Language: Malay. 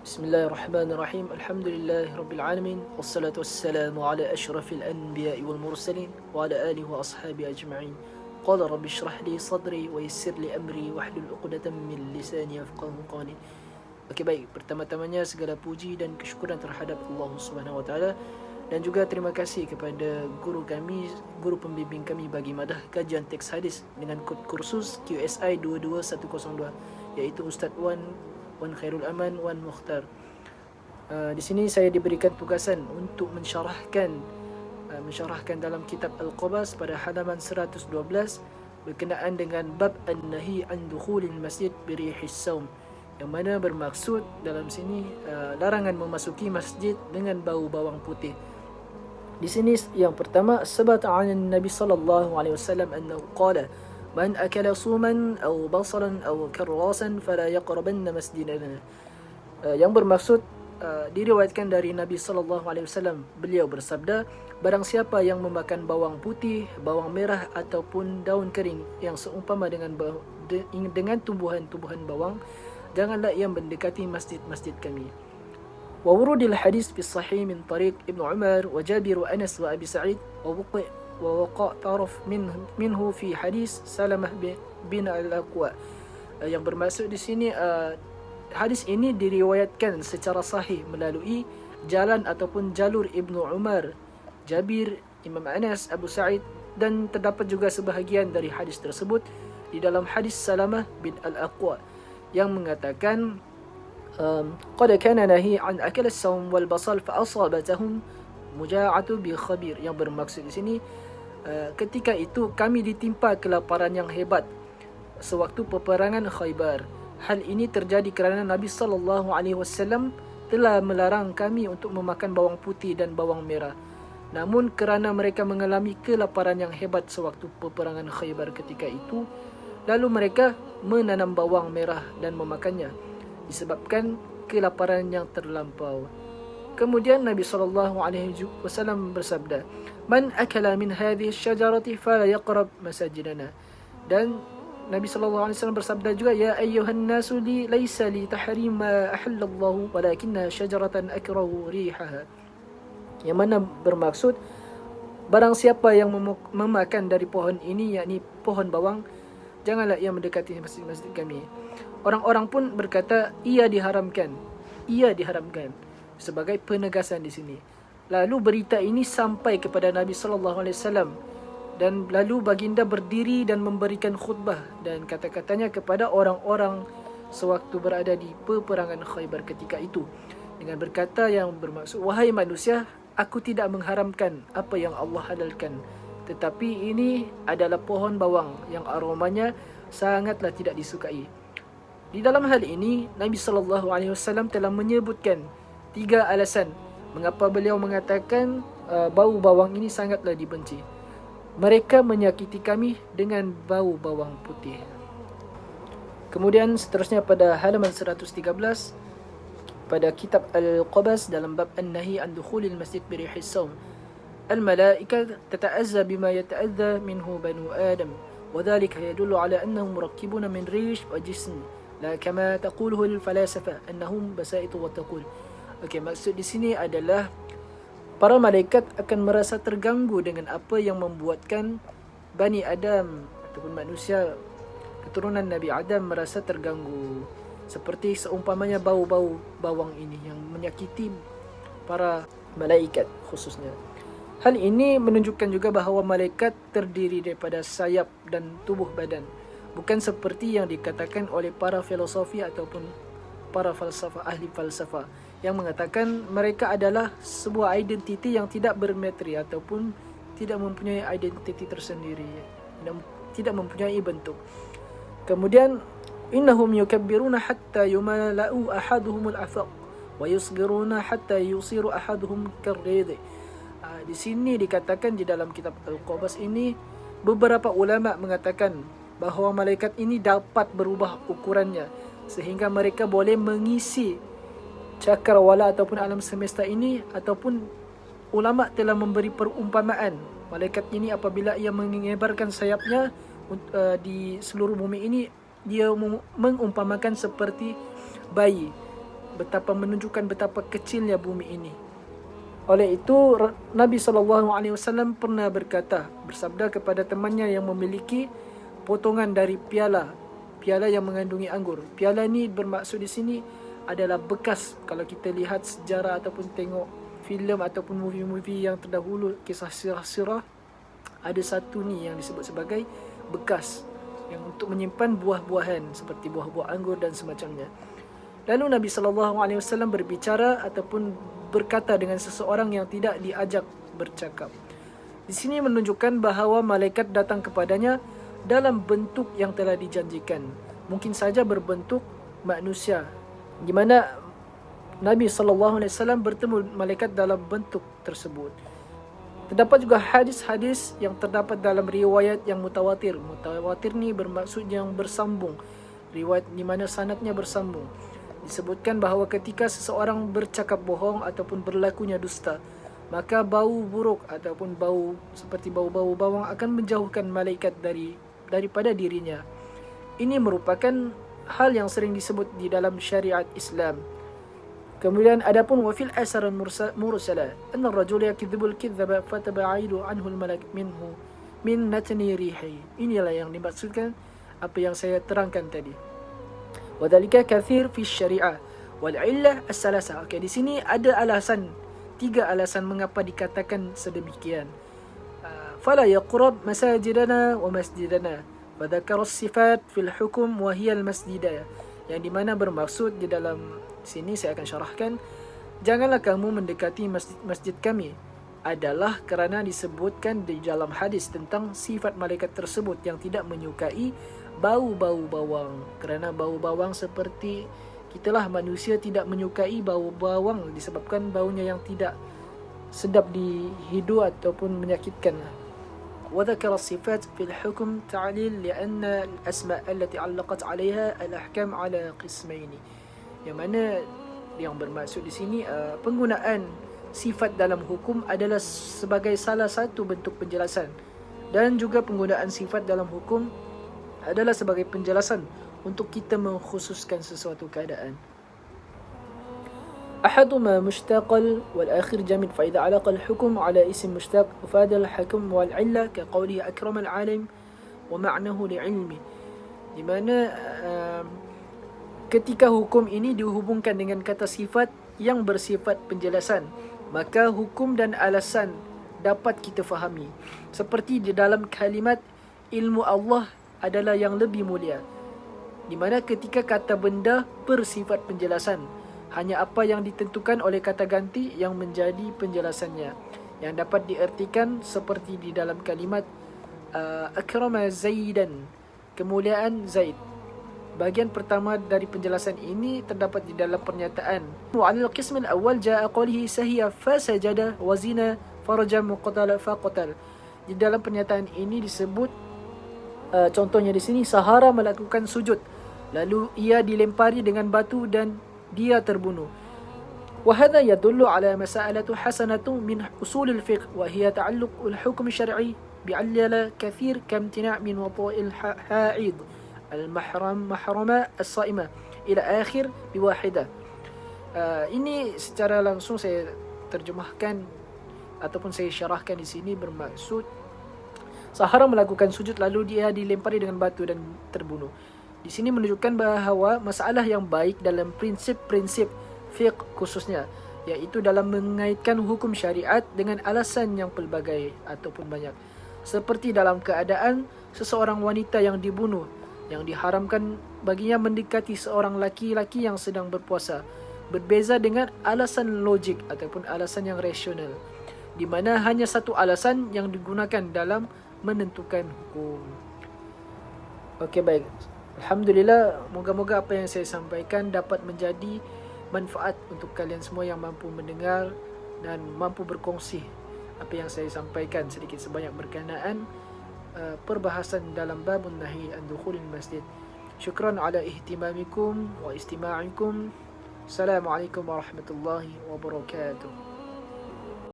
Bismillahirrahmanirrahim. Alhamdulillahi rabbil alamin. Wassalatu wassalamu ala asyrafil anbiya'i wal mursalin wa ala alihi wa ashabi ajma'in. Qala rabbi shrah li sadri wa yassir li amri wahlul 'uqdatam min lisani yafqahu qawli. Okey, baik. Pertama-tamanya segala puji dan kesyukuran terhadap Allah Subhanahu wa taala, dan juga terima kasih kepada guru kami, guru pembimbing kami bagi madah kajian teks hadis dengan kod kursus QSI 22102, iaitu Ustaz Wan Khairul Aman Wan Mukhtar. Di sini saya diberikan tugasan untuk mensyarahkan dalam kitab Al-Qabas pada halaman 112 berkenaan dengan bab an-nahi an dukhulil masjid birihis saum, yang mana bermaksud dalam sini larangan memasuki masjid dengan bau bawang putih. Di sini yang pertama, sabata 'an Nabi sallallahu alaihi wasallam annahu qala man akala suman aw basalan aw karrasan fala yaqrabanna masjidana. Yang bermaksud diriwayatkan dari Nabi sallallahu alaihi wasallam, beliau bersabda, barang siapa yang memakan bawang putih, bawang merah ataupun daun kering yang seumpama dengan tumbuhan-tumbuhan bawang, janganlah ia mendekati masjid-masjid kami. Wa wurudil hadis fi sahih min tariq Ibnu Umar wa Jabir wa Anas wa Abi Sa'id wa ووقع طرف منه في حديث Salamah bin Al-Aqwa. Yang bermaksud di sini hadis ini diriwayatkan secara sahih melalui jalan ataupun jalur Ibnu Umar, Jabir, Imam Anas, Abu Sa'id, dan terdapat juga sebahagian dari hadis tersebut di dalam hadis Salamah bin Al-Aqwa yang mengatakan qad kana nahi an akal as-sawm wal basal fa asabatahum muja'atu bi khabir. Yang bermaksud di sini ketika itu kami ditimpa kelaparan yang hebat sewaktu peperangan Khaybar. Hal ini terjadi kerana Nabi sallallahu alaihi wasallam telah melarang kami untuk memakan bawang putih dan bawang merah. Namun kerana mereka mengalami kelaparan yang hebat sewaktu peperangan Khaybar ketika itu, lalu mereka menanam bawang merah dan memakannya disebabkan kelaparan yang terlampau. Kemudian Nabi sallallahu alaihi wasallam bersabda, "Man akala min hadhihi asy-syajarati fala yaqrab masajidana." Dan Nabi sallallahu alaihi wasallam bersabda juga, "Ya ayyuhan nasu li laysa li tahrim ma ahallallahu walakinna syajaratan akrahu rihaha." Yang mana bermaksud barang siapa yang memakan dari pohon ini, yakni pohon bawang, janganlah ia mendekati masjid-masjid kami. Orang-orang pun berkata, ia diharamkan sebagai penegasan di sini. Lalu berita ini sampai kepada Nabi sallallahu alaihi wasallam, dan lalu baginda berdiri dan memberikan khutbah dan kata-katanya kepada orang-orang sewaktu berada di peperangan Khaybar ketika itu, dengan berkata yang bermaksud, wahai manusia, aku tidak mengharamkan apa yang Allah halalkan, tetapi ini adalah pohon bawang yang aromanya sangatlah tidak disukai. Di dalam hal ini Nabi sallallahu alaihi wasallam telah menyebutkan 3 alasan mengapa beliau mengatakan bau bawang ini sangatlah dibenci. Mereka menyakiti kami dengan bau bawang putih. Kemudian seterusnya pada halaman 113 pada kitab Al-Qabas dalam bab an-nahi an dukhulil masjid birihis saum. Al-malaika tata'azza bima yata'azza minhu banu Adam, wa dhalika yadullu ala annahum murakkibuna min rish wa jism, la kama taquluhu al-falasafa annahum basaitu wa taqul. Okey, maksud di sini adalah para malaikat akan merasa terganggu dengan apa yang membuatkan Bani Adam ataupun manusia keturunan Nabi Adam merasa terganggu, seperti seumpamanya bau-bau bawang ini yang menyakiti para malaikat khususnya. Hal ini menunjukkan juga bahawa malaikat terdiri daripada sayap dan tubuh badan, bukan seperti yang dikatakan oleh para filosofi ataupun para falsafah, ahli falsafah, yang mengatakan mereka adalah sebuah identiti yang tidak bermateri ataupun tidak mempunyai identiti tersendiri, tidak mempunyai bentuk. Kemudian innahum yukabbiruna hatta yumala'u ahaduhumul afaq wa yusghiruna hatta yusiru ahaduhum karrid. Di sini dikatakan di dalam kitab Al-Qabas ini, beberapa ulama mengatakan bahawa malaikat ini dapat berubah ukurannya sehingga mereka boleh mengisi cakrawala ataupun alam semesta ini, ataupun ulama telah memberi perumpamaan malaikat ini apabila ia mengebarkan sayapnya di seluruh bumi ini, dia mengumpamakan seperti bayi menunjukkan betapa kecilnya bumi ini. Oleh itu Nabi SAW pernah bersabda kepada temannya yang memiliki potongan dari piala yang mengandungi anggur. Piala ni bermaksud di sini adalah bekas. Kalau kita lihat sejarah ataupun tengok filem ataupun movie-movie yang terdahulu, kisah sirah-sirah, ada satu ni yang disebut sebagai bekas yang untuk menyimpan buah-buahan seperti buah-buah anggur dan semacamnya. Lalu Nabi SAW berbicara ataupun berkata dengan seseorang yang tidak diajak bercakap. Di sini menunjukkan bahawa malaikat datang kepadanya dalam bentuk yang telah dijanjikan. Mungkin saja berbentuk manusia, di mana Nabi SAW bertemu malaikat dalam bentuk tersebut. Terdapat juga hadis-hadis yang terdapat dalam riwayat yang mutawatir. Mutawatir ni bermaksud yang bersambung, riwayat di mana sanadnya bersambung. Disebutkan bahawa ketika seseorang bercakap bohong ataupun berlakunya dusta, maka bau buruk ataupun bau seperti bau-bau bawang akan menjauhkan malaikat daripada dirinya. Ini merupakan hal yang sering disebut di dalam syariat Islam. Kemudian adapun wafil asar mursala anna ar-rajul yakdhibul kidhaba fatabaidu anhu al-malak minhu min natni rihi. Inilah yang dimaksudkan apa yang saya terangkan tadi. Wadhalika kathir fi syariah wal illah as-salasa. Okey, di sini ada alasan, 3 alasan mengapa dikatakan sedemikian. Fala yaqrab masajidana wa masjidana. Fadzakara as-sifat fil hukm wa hiya al-masjidah. Yang di mana bermaksud di dalam sini saya akan syarahkan, janganlah kamu mendekati masjid kami, adalah kerana disebutkan di dalam hadis tentang sifat malaikat tersebut yang tidak menyukai bau-bau bawang. Kerana bau bawang seperti kitalah manusia tidak menyukai bau bawang disebabkan baunya yang tidak sedap di hidung ataupun menyakitkan. وذكر الصفات في الحكم تعليل لأن الأسماء التي علقت عليها الأحكام على قسمين. Yang mana yang bermaksud di sini penggunaan sifat dalam hukum adalah sebagai salah satu bentuk penjelasan, dan juga penggunaan sifat dalam hukum adalah sebagai penjelasan untuk kita mengkhususkan sesuatu keadaan. أحدهما مشتق والآخر جامد فإذا علق الحكم على اسم مشتق أفاد الحكم والعلة كقوله أكرم العالم ومعنه لعلمه. Di mana ketika hukum ini dihubungkan dengan kata sifat yang bersifat penjelasan, maka hukum dan alasan dapat kita fahami. Seperti di dalam kalimat ilmu Allah adalah yang lebih mulia, di mana ketika kata benda bersifat penjelasan, hanya apa yang ditentukan oleh kata ganti yang menjadi penjelasannya, yang dapat diertikan seperti di dalam kalimat akrama Zaidan, kemuliaan Zaid. Bahagian pertama dari penjelasan ini terdapat di dalam pernyataan wa 'alal qism al-awwal jaa qawlihi sahiya fasajada wa zina farajam muqtala faqtal. Di dalam pernyataan ini disebut contohnya di sini, Sahara melakukan sujud, lalu ia dilempari dengan batu dan dia terbunuh. وهذا يدل على مسألة حسنة من أصول الفقه وهي تعلق الحكم الشرعي بعلل كثير كامتناع من وطء الحائض المحرمة الصائمة إلى آخر بواحدة. Ini secara langsung saya terjemahkan ataupun saya syarahkan di sini bermaksud Sahara melakukan sujud lalu dia dilempari dengan batu dan terbunuh. Di sini menunjukkan bahawa masalah yang baik dalam prinsip-prinsip fiqh khususnya, iaitu dalam mengaitkan hukum syariat dengan alasan yang pelbagai ataupun banyak. Seperti dalam keadaan seseorang wanita yang dibunuh, yang diharamkan baginya mendekati seorang laki-laki yang sedang berpuasa, berbeza dengan alasan logik ataupun alasan yang rasional, di mana hanya satu alasan yang digunakan dalam menentukan hukum. Okey, baik. Alhamdulillah, moga-moga apa yang saya sampaikan dapat menjadi manfaat untuk kalian semua yang mampu mendengar dan mampu berkongsi apa yang saya sampaikan sedikit sebanyak berkenaan perbahasan dalam babun nahi an dukhulil masjid. Syukran ala ihtimamikum wa istima'ikum. Assalamualaikum warahmatullahi wabarakatuh.